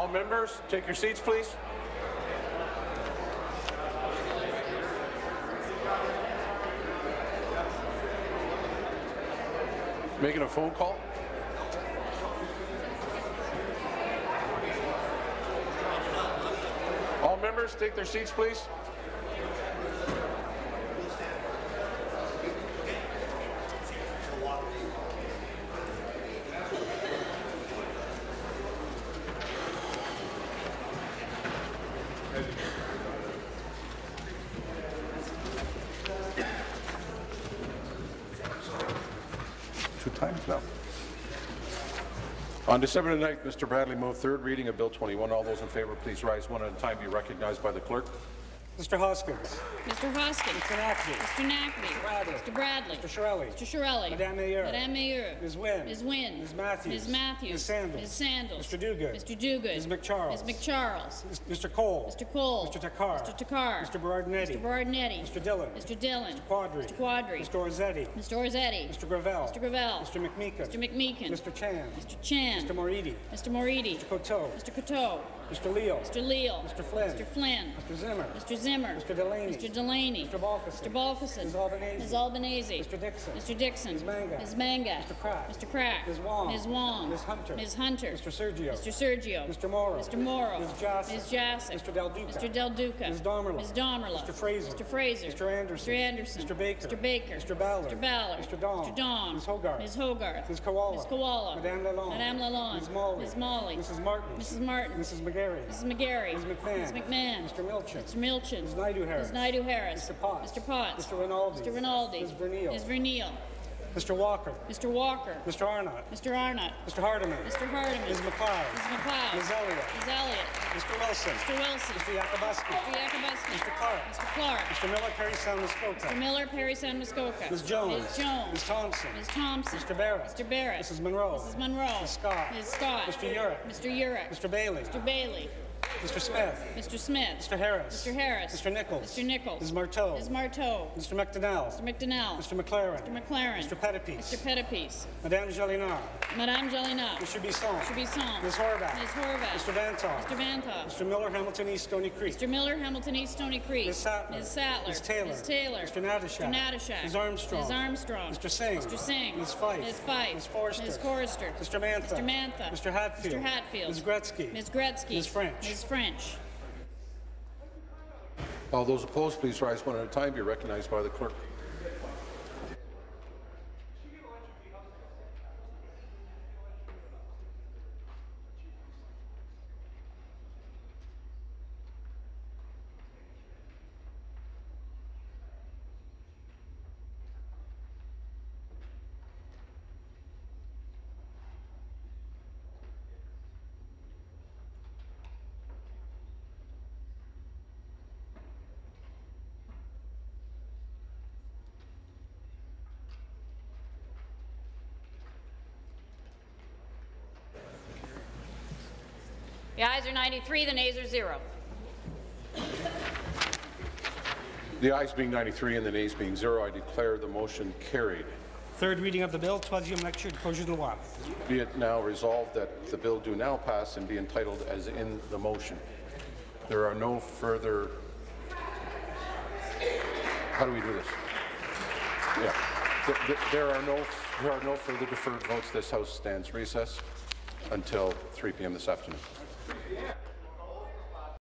All members, take your seats, please. Making a phone call. All members, take their seats, please. Two times now. On December the 9th, Mr. Bradley moved third reading of Bill 21. All those in favour, please rise one at a time. Be recognized by the clerk. Mr. Hoskins. Mr. Hoskins. Mr. Nacby. Mr. Nacby. Mr. Bradley. Mr. Shirelli. Mr. Shirelli. Madame Mayer. Madame Mayer. Ms. Wynne. Ms. Wynne. Ms. Matthews. Ms. Matthews. Ms. Sandals. Ms. Sandals. Mr. Duguid. Mr. Duguid. Ms. McCharles. Ms. McCharles. Mr. Cole. Mr. Cole. Mr. Takar. Mr. Takar. Mr. Berardinetti. Mr. Berardinetti. Mr. Dillon. Mr. Dillon. Mr. Quadri. Mr. Quadri. Mr. Orzetti. Mr. Orzetti. Mr. Gravel. Mr. Gravel. Mr. McMeekin. Mr. McMeekin. Mr. Chan. Mr. Chan. Mr. Moridi. Mr. Moridi. Mr. Coteau. Mr. Coteau. Mr. Leal. Mr. Leal. Mr. Flynn. Mr. Flynn. Mr. Zimmer. Mr. Zimmer. Mr. Delaney. Mr. Delaney. Mr. Balkison. Mr. Balkison. Ms. Albanese. Ms. Albanese. Mr. Dixon. Mr. Dixon. Ms. Manga. Ms. Manga. Mr. Crack. Mr. Crack. Ms. Wong. Ms. Wong. Ms. Hunter. Ms. Hunter. Mr. Sergio. Mr. Sergio. Mr. Morrow. Mr. Morrow. Ms. Jassic. Ms. Jassic. Mr. Del Duca. Mr. Del Duca. Ms. Domerla. Ms. Domerla. Mr. Fraser. Mr. Fraser. Mr. Anderson. Mr. Anderson. Mr. Baker. Mr. Baker. Mr. Ballard. Mr. Ballard. Mr. Dong. Mr. Dong. Ms. Hogarth. Ms. Hogarth. Ms. Koala. Ms. Koala. Madame Lalonde. Madame Lalonde. Ms. Molly. Ms. Molly. Mrs. Martin. Mrs. Martin. Mrs. McGarry. Mrs. McGarry. Ms. McMahon. Ms. McMahon. Mr. Milchin. Mr. Milchin. Ms. Naidu Harris. Ms. Naidu Harris. Mr. Potts. Mr. Potts. Mr. Rinaldi. Mr. Rinaldi. Ms. Verneal. Ms. Verneal. Mr. Walker. Mr. Walker. Mr. Arnott. Mr. Arnott. Mr. Hardiman. Mr. Hardiman. Ms. McLeod. Ms. McLeod. Ms. Elliott. Ms. Elliott. Mr. Wilson. Mr. Wilson. Mr. Yakubuski. Mr. Yakubuski. Mr. Clark. Mr. Clark. Mr. Miller, Perry Sound, Muskoka. Mr. Miller, Perry San Muskoka. Ms. Jones. Ms. Jones. Ms. Thompson. Ms. Thompson. Mr. Barrett. Mr. Barrett. Mrs. Monroe. Mrs. Monroe. Ms. Scott. Ms. Scott. Mr. Urick. Mr. Urick. Mr. Bailey. Mr. Bailey. Mr. Smith. Mr. Smith. Mr. Harris. Mr. Harris. Mr. Nichols. Mr. Nichols. Ms. Marteau. Ms. Marteau. Mr. McDonnell. Mr. McDonnell. Mr. McLaren. Mr. McLaren. Mr. Pettipies. Mr. Pettipies. Madame Jolinar. Madame Jolina. Mr. Bisson. Mr. Bisson. Ms. Horvath. Ms. Horvath. Mr. Vantoff. Mr. Vantoff. Mr. Miller, Hamilton East, Stony Creek. Mr. Miller, Hamilton East, Stony Creek. Ms. Sattler. Ms. Sattler. Ms. Taylor. Ms. Taylor. Mr. Natashak. Mr. Natashak. Ms. Armstrong. Ms. Armstrong. Mr. Singh. Mr. Singh. Ms. Fife. Ms. Fife. Ms. Forrester. Ms. Forrester. Mr. Mantha. Mr. Mantha. Mr. Hatfield. Mr. Hatfield. Ms. Gretzky. Ms. Gretzky. Ms. French. Ms. French. All those opposed, please rise one at a time. Be recognized by the clerk. The ayes are 93, the nays are 0. The ayes being 93 and the nays being 0, I declare the motion carried. Third reading of the bill, troisième lecture du projet de loi. Be it now resolved that the bill do now pass and be entitled as in the motion. There are no further... How do we do this? Yeah. There are no further deferred votes. This House stands recess until 3 p.m. this afternoon.